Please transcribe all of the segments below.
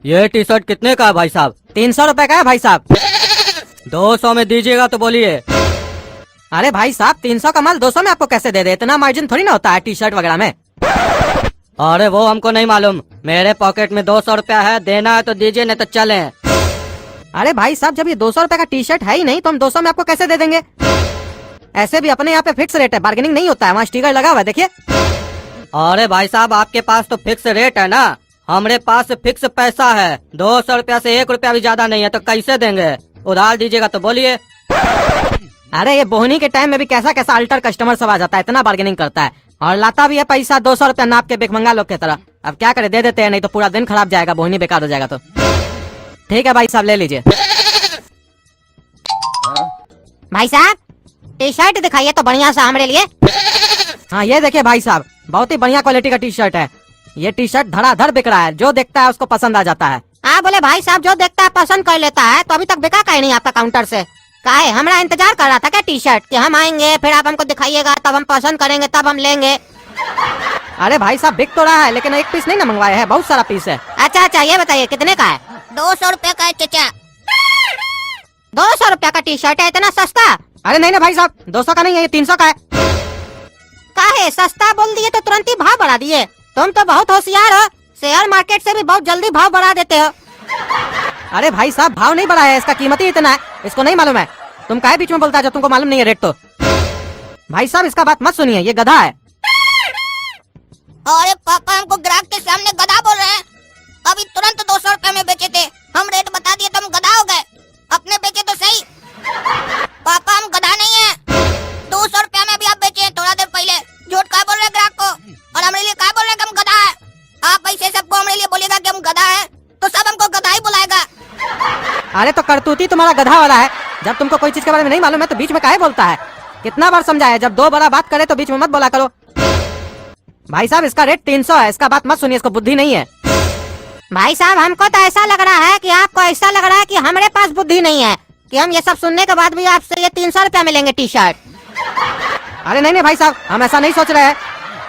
ये T shirt कितने का है भाई साहब? 300 रुपए का है भाई साहब। 200 में दीजिएगा तो बोलिए। अरे भाई साहब 300 का माल 200 में आपको कैसे दे दे? इतना मार्जिन थोड़ी ना होता है टी शर्ट वगैरह में। अरे वो हमको नहीं मालूम, मेरे पॉकेट में 200 रुपया है, देना है तो दीजिए नहीं तो चले। अरे भाई साहब जब ये 200 रुपए का टी शर्ट है ही नहीं तो हम 200 में आपको कैसे दे देंगे? ऐसे भी अपने यहाँ पे फिक्स रेट है, बार्गेनिंग नहीं होता है, वहाँ स्टिकर लगा हुआ है देखिए। अरे भाई साहब आपके पास तो फिक्स रेट है ना, हमारे पास फिक्स पैसा है। 200 रुपया से 1 रुपया भी ज्यादा नहीं है, तो कैसे देंगे? उधार दीजिएगा तो बोलिए। अरे ये बोहनी के टाइम में भी कैसा कैसा अल्टर कस्टमर सब आ जाता है, इतना बार्गेनिंग करता है और लाता भी है पैसा 200 रुपया नाप के बेखमंगा लोग की तरह। अब क्या करे, दे देते हैं, नहीं तो पूरा दिन खराब जाएगा, बोहनी बेकार हो जाएगा। तो ठीक है भाई साहब ले लीजिए। भाई साहब टी शर्ट दिखाइए तो बढ़िया सा हमारे लिए। हाँ ये देखिए भाई साहब, बहुत ही बढ़िया क्वालिटी का टी शर्ट है। ये टी शर्ट धड़ाधड़ बिक रहा है, जो देखता है उसको पसंद आ जाता है। हाँ बोले भाई साहब जो देखता है पसंद कर लेता है, तो अभी तक बिका का ही नहीं आपका काउंटर से? काहे हमारा इंतजार कर रहा था क्या टी शर्ट कि हम आएंगे फिर आप हमको दिखाइएगा, तब हम पसंद करेंगे, तब हम लेंगे। अरे भाई साहब बिक तो रहा है, लेकिन एक पीस नहीं ना मंगवाया है, बहुत सारा पीस है। अच्छा अच्छा ये बताइए कितने का है? 200 रुपया का है चाचा। 200 रुपया का टी शर्ट है, इतना सस्ता? अरे नहीं ना भाई साहब 200 का नहीं है, ये 300 का है। काहे सस्ता बोल दिए तो तुरंत ही भाव बढ़ा दिए? तुम तो बहुत होशियार हो, शेयर मार्केट से भी बहुत जल्दी भाव बढ़ा देते हो। अरे भाई साहब भाव नहीं बढ़ा है, इसका कीमत ही इतना है, इसको नहीं मालूम है? तुम काहे बीच में बोलता है जब तुमको मालूम नहीं है रेट? तो भाई साहब इसका बात मत सुनिए, ये गधा है। अरे पापा हमको ग्राहक के सामने गधा बोल रहे हैं। अभी तुरंत 200 रुपए में बेचे थे, हम रेट बता दिए तो हम गधा हो गए। अपने बेचे तो सही। पापा हम गधा नहीं है, 200 रुपया में भी आप बेचे थोड़ा देर पहले। झूठ क्या बोल रहे ग्राहक को, और हमारे लिए क्या बोल रहे कि हम गधा है? आप ऐसे सबको हमारे लिए बोलेगा कि हम गधा है तो सब हमको गधा ही बुलाएगा। अरे तो करतूती तुम्हारा गधा वाला है, जब तुमको कोई चीज के बारे में नहीं मालूम है तो बीच में काहे बोलता है? कितना बार समझाया, जब दो बड़ा बात करे तो बीच में मत बोला करो। भाई साहब इसका रेट 300 है, इसका बात मत सुनिए, इसको बुद्धि नहीं है। भाई साहब हमको तो ऐसा लग रहा है कि आपको ऐसा लग रहा है कि हमारे पास बुद्धि नहीं है, कि हम ये सब सुनने के बाद भी आपसे ये 300 रुपया में लेंगे टी शर्ट। अरे नहीं नहीं भाई साहब हम ऐसा नहीं सोच रहे हैं,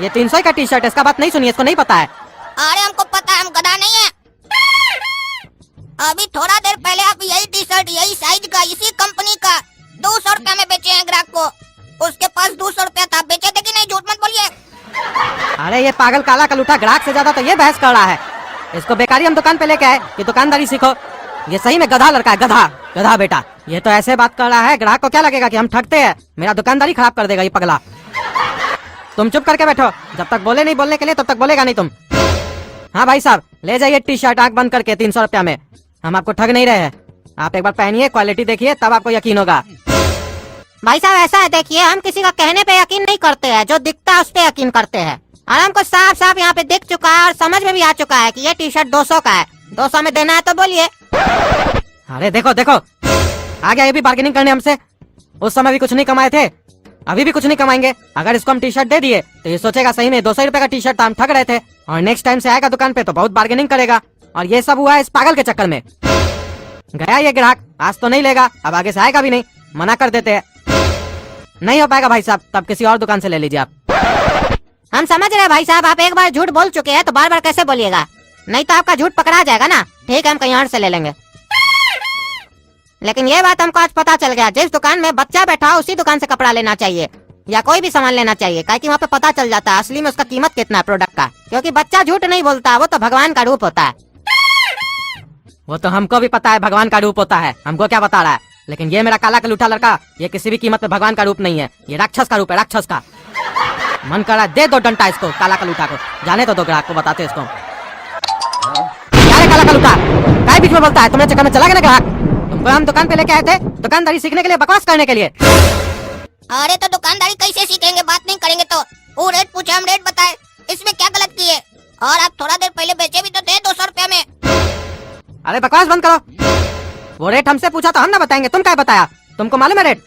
ये 300 का टी शर्ट है, इसका बात नहीं सुनिए, इसको नहीं पता है। अरे हमको पता है हम गधा नहीं है। अभी थोड़ा देर पहले आप यही टी शर्ट यही साइज का इसी कंपनी का 200 रुपया में बेचे हैं ग्राहक को। उसके पास 200 रुपया था, बेचे थे कि नहीं? झूठ मत बोलिए। अरे ये पागल काला कलूठा ग्राहक से ज्यादा तो ये बहस कर रहा है। इसको बेकारी हम दुकान पे लेके आए कि दुकानदारी सीखो। ये सही में गधा लड़का है, गधा गधा बेटा। ये तो ऐसे बात कर रहा है, ग्राहक को क्या लगेगा कि हम ठगते हैं, मेरा दुकानदारी खराब कर देगा ये पगला। तुम चुप करके बैठो, जब तक बोले नहीं बोलने के लिए तब तक बोलेगा नहीं तुम। हाँ भाई साहब ले जाइए टी शर्ट आंख बंद करके 300 रुपया में, हम आपको ठग नहीं रहे हैं। आप एक बार पहनिए, क्वालिटी देखिए, तब आपको यकीन होगा। भाई साहब ऐसा है देखिए, हम किसी का कहने पे यकीन नहीं करते हैं, जो दिखता है उस पे यकीन करते हैं। और हमको साफ साफ यहाँ पे दिख चुका है और समझ में भी आ चुका है कि ये टी शर्ट 200 का है। 200 में देना है तो बोलिए। अरे देखो देखो आ गया ये भी बार्गेनिंग करने हमसे। उस समय भी कुछ नहीं कमाए थे, अभी भी कुछ नहीं कमाएंगे। अगर इसको हम टी शर्ट दे दिए तो ये सोचेगा सही में 200 रुपए का टी शर्ट था, हम ठग रहे थे। और नेक्स्ट टाइम से आएगा दुकान पे तो बहुत बार्गेनिंग करेगा। और ये सब हुआ है इस पागल के चक्कर में। गया ये ग्राहक, आज तो नहीं लेगा, अब आगे से आएगा भी नहीं, मना कर देते हैं। नहीं हो पाएगा भाई साहब, तब किसी और दुकान से ले लीजिए आप। हम समझ रहे हैं भाई साहब, आप एक बार झूठ बोल चुके हैं तो बार बार कैसे बोलिएगा, नहीं तो आपका झूठ पकड़ा जाएगा ना। ठीक है हम कहीं और से ले लेंगे। लेकिन ये बात हमको आज पता चल गया, जिस दुकान में बच्चा बैठा हो उसी दुकान से कपड़ा लेना चाहिए या कोई भी सामान लेना चाहिए, क्योंकि वहाँ पे पता चल जाता है असली में उसका कीमत कितना है प्रोडक्ट का। क्योंकि बच्चा झूठ नहीं बोलता, वो तो भगवान का रूप होता है। वो तो हमको भी पता है भगवान का रूप होता है, हमको क्या बता रहा है। लेकिन ये मेरा काला कलूठा लड़का, ये किसी भी कीमत पे भगवान का रूप नहीं है, ये राक्षस का रूप है, राक्षस का। मन कर रहा है दे दो डंटा इसको, काला कलूठा को। जाने तो दो ग्राहक को बताते इसको। क्या रे काला कलूठा, काय बीच में बोलता है? तुम्हारे चक्कर में चला गया ना ग्राहक। तुमको हम दुकान पे लेके आए थे दुकानदारी सीखने के लिए, बकवास करने के लिए। अरे तो दुकानदारी कैसे सीखेंगे, बात नहीं करेंगे तो? वो रेट पूछे हम रेट बताए, इसमें क्या गलत किए? और आप थोड़ा देर पहले बेचे भी तो थे 200 रुपया में। अरे बकवास बंद करो, वो रेट हमसे पूछा तो हम ना बताएंगे, तुम क्या बताया? तुमको मालूम है रेट?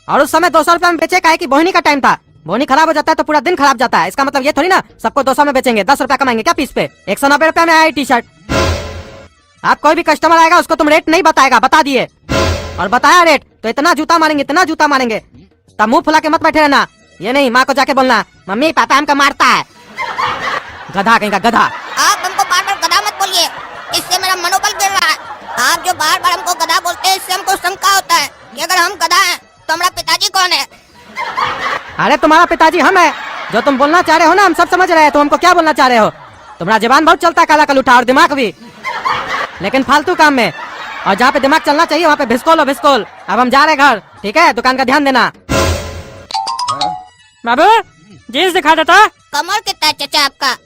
और उस समय 200 रुपया में बेचे, काहे कि बोहनी का टाइम था, बोहनी खराब हो जाता है तो पूरा दिन खराब जाता है। इसका मतलब ये थोड़ी ना सबको 200 में बेचेंगे, 10 रुपया कमाएंगे क्या पीस पे? 190 रुपया में आया टी शर्ट। आप कोई भी कस्टमर आएगा उसको तुम रेट नहीं बताएगा, बता दिए और बताया रेट तो इतना जूता मारेंगे, इतना जूता मारेंगे, तब मुंह फुला के मत बैठे रहना। ये नहीं माँ को जाके बोलना मम्मी पापा हमको मारता है, गधा कहीं का गधा। आप हमको बार बार गधा मत बोलिए, इससे मेरा मनोबल गिर रहा है। आप जो बार बार हमको गधा बोलते हैं, इससे हमको शंका होता है कि अगर हम गधा हैं तो हमारा पिताजी कौन है? अरे तुम्हारा पिताजी हम है। जो तुम बोलना चाह रहे हो ना हम सब समझ रहे हैं। तुम हमको क्या बोलना चाह रहे हो? तुम्हारा जबान बहुत चलता है काला कलूठा, और दिमाग भी, लेकिन फालतू काम में। और जहाँ पे दिमाग चलना चाहिए वहाँ पे भिस्कोल हो भिस्कोल। अब हम जा रहे घर, ठीक है? दुकान का ध्यान देना। बाबू जीन्स दिखा देता। कमर कितना है चचा आपका?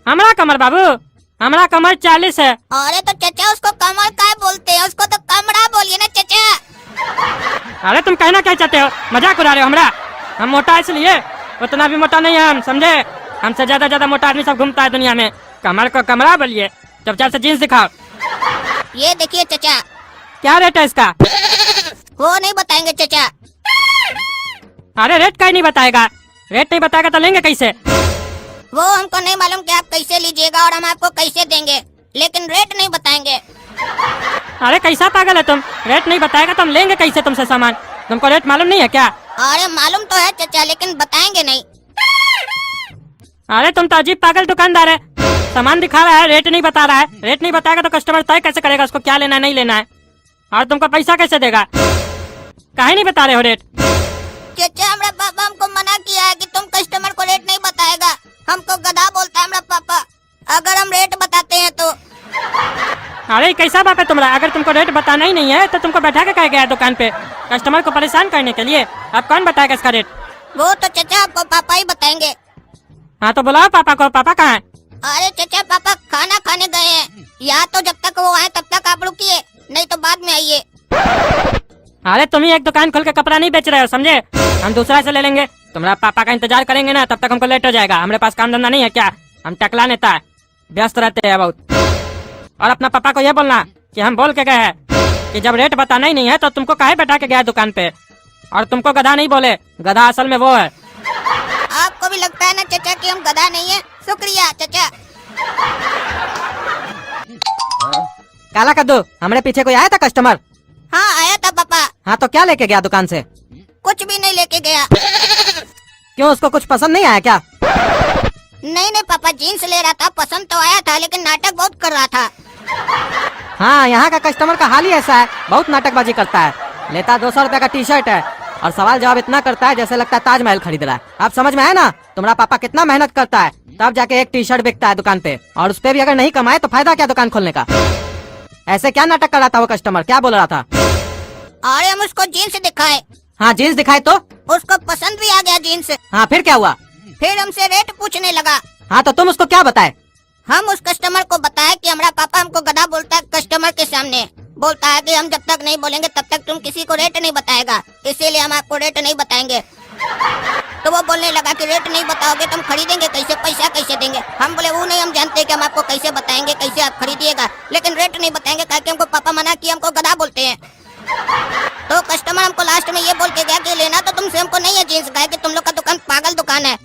हमारा कमर बाबू, हमारा कमर 40 है। अरे तो चचा उसको कमर काय बोलते हैं? उसको तो कमरा बोलिए ना चचा। अरे तुम कहना क्या चाहते हो? मजाक उड़ा रहे हो हमरा? हम मोटा इसलिए, उतना भी मोटा नहीं है हम, समझे? हमसे ज्यादा मोटा आदमी सब घूमता है दुनिया में। कमर को कमरा बोलिए। चुपचाप से जीन्स दिखाओ। ये देखिए चचा। क्या रेट है इसका? वो नहीं बताएंगे चचा। अरे रेट का ही नहीं बताएगा। रेट नहीं बताएगा तो लेंगे कैसे? वो हमको नहीं मालूम कि आप कैसे लीजिएगा और हम आपको कैसे देंगे, लेकिन रेट नहीं बताएंगे। अरे कैसा पागल है तुम? रेट नहीं बताएगा तो हम लेंगे कैसे तुमसे सामान? तुमको रेट मालूम नहीं है क्या? अरे मालूम तो है चचा, लेकिन बताएंगे नहीं। अरे तुम तो अजीब पागल दुकानदार है। सामान दिखा रहा है, रेट नहीं बता रहा है। रेट नहीं बताएगा तो कस्टमर तय कैसे करेगा उसको क्या लेना है नहीं लेना है? और तुमको पैसा कैसे देगा? काहे नहीं बता रहे हो रेट? चचा हमारा पापा हमको मना किया है कि तुम कस्टमर को रेट नहीं बताएगा। हमको गधा बोलता है हमारा पापा अगर हम रेट बताते हैं तो। अरे कैसा बाप है तुम्हारा? अगर तुमको रेट बताना ही नहीं है तो तुमको बैठा के कह गया दुकान पे कस्टमर को परेशान करने के लिए। अब कौन बताएगा इसका रेट? वो तो चचा आपको पापा ही बताएंगे। हाँ तो बुलाओ पापा को। पापा कहाँ है? अरे चचा पापा खाना खाने गए हैं। या तो जब तक वो आए तब तक आप रुकिए, नहीं तो बाद में आइए। अरे तुम ही एक दुकान खोल के कपड़ा नहीं बेच रहे हो, समझे? हम दूसरा से ले लेंगे। तुम्हारा पापा का इंतजार करेंगे ना तब तक हमको लेट हो जाएगा। हमारे पास काम धंधा नहीं है क्या? हम टकला नेता है, व्यस्त रहते हैं बहुत। और अपना पापा को ये बोलना कि हम बोल के गए हैं कि जब रेट बताना ही नहीं है तो तुमको काहे बैठा के गया दुकान पे। और तुमको गधा नहीं बोले, गधा असल में वो है। आपको भी लगता है ना चचा कि हम गधा नहीं है? शुक्रिया चचा। काला कद्दू, हमारे पीछे कोई आया था कस्टमर? हाँ आया था पापा। हाँ तो क्या लेके गया दुकान से? कुछ भी नहीं लेके गया। क्यों, उसको कुछ पसंद नहीं आया क्या? नहीं पापा, जीन्स ले रहा था, पसंद तो आया था लेकिन नाटक बहुत कर रहा था। हाँ, यहाँ का कस्टमर का हाल ही ऐसा है, बहुत नाटकबाजी करता है। लेता 200 रुपए का टी शर्ट है और सवाल जवाब इतना करता है जैसे लगता है ताजमहल खरीद रहा है। आप समझ में आया ना? तुम्हारा पापा कितना मेहनत करता है तब जाके एक टी शर्ट बिकता है दुकान पे, और उस पे भी अगर नहीं कमाए तो फायदा क्या दुकान खोलने का? ऐसे क्या नाटक कर रहा था वो कस्टमर? क्या बोल रहा था? अरे हम उसको जीन्स दिखाए। हाँ जीन्स दिखाए तो? उसको पसंद भी आ गया जीन्स। हाँ फिर क्या हुआ? फिर हमसे रेट पूछने लगा। हाँ तो तुम उसको क्या बताए? हम उस कस्टमर को बताया कि हमारा पापा हमको गधा बोलता है कस्टमर के सामने। बोलता है कि हम जब तक नहीं बोलेंगे तब तक तुम किसी को रेट नहीं बताएगा, इसीलिए हम आपको रेट नहीं बताएंगे। तो वो बोलने लगा कि रेट नहीं बताओगे तो हम खरीदेंगे कैसे, पैसा कैसे देंगे? हम बोले वो नहीं, हम जानते कि हम आपको कैसे बताएंगे, कैसे आप खरीदिएगा, लेकिन रेट नहीं बताएंगे क्योंकि हमको पापा मना किया, हमको गधा बोलते हैं। तो कस्टमर हमको लास्ट में ये बोल के गया कि लेना तो तुमसे हमको नहीं है जीन्स, कहे कि तुम लोग का दुकान पागल दुकान है,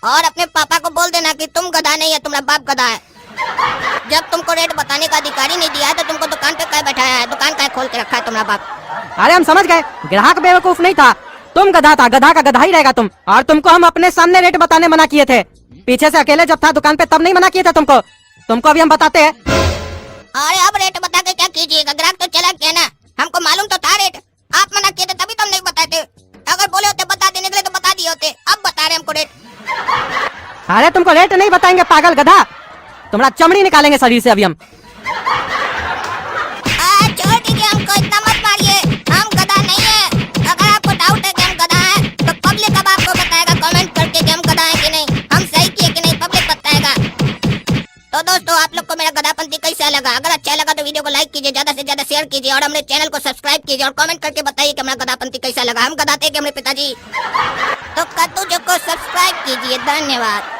और अपने पापा को बोल देना कि तुम गधा नहीं है, तुम्हारा बाप गधा है। जब तुमको रेट बताने का अधिकारी नहीं दिया है तो तुमको दुकान पे क्या बैठाया है, दुकान क्या खोल के रखा है तुम्हारा बाप? अरे हम समझ गए, ग्राहक बेवकूफ नहीं था, तुम गधा था, गधा का गधा ही रहेगा तुम। और तुमको हम अपने सामने रेट बताने मना किए थे, पीछे से अकेले जब था दुकान पे तब नहीं मना किए थे तुमको। तुमको अभी हम बताते हैं। अरे अब रेट बता के क्या कीजिएगा? ग्राहक तो चला गया ना, हमको मालूम तो था रेट, आप मना किए थे तभी तो हम नहीं बताते। अगर बोले होते बता देने के लिए तो बता दिए होते, अब बता रहे हमको रेट। अरे तुमको रेट नहीं बताएंगे पागल गधा, तुम्हारा चमड़ी निकालेंगे शरीर से अभी हम। छोड़ दीजिए, हमको इतना मत मारिए, हम गधा नहीं है। अगर आपको डाउट है कि हम गधा हैं तो पब्लिक अब आपको बताएगा कमेंट करके कि हम गधा हैं कि नहीं, हम सही किए कि नहीं, पब्लिक बताएगा। तो दोस्तों आप लोग को मेरा गधापंती कैसा लगा? अगर अच्छा लगा तो वीडियो को लाइक कीजिए, ज्यादा से ज्यादा शेयर कीजिए और हमारे चैनल को सब्सक्राइब कीजिए और कमेंट करके बताइए कि हमारा गधापंती कैसा लगा। हम गधा थे कि हमारे पिताजी? तो कद्दू जो को सब्सक्राइब कीजिए। धन्यवाद।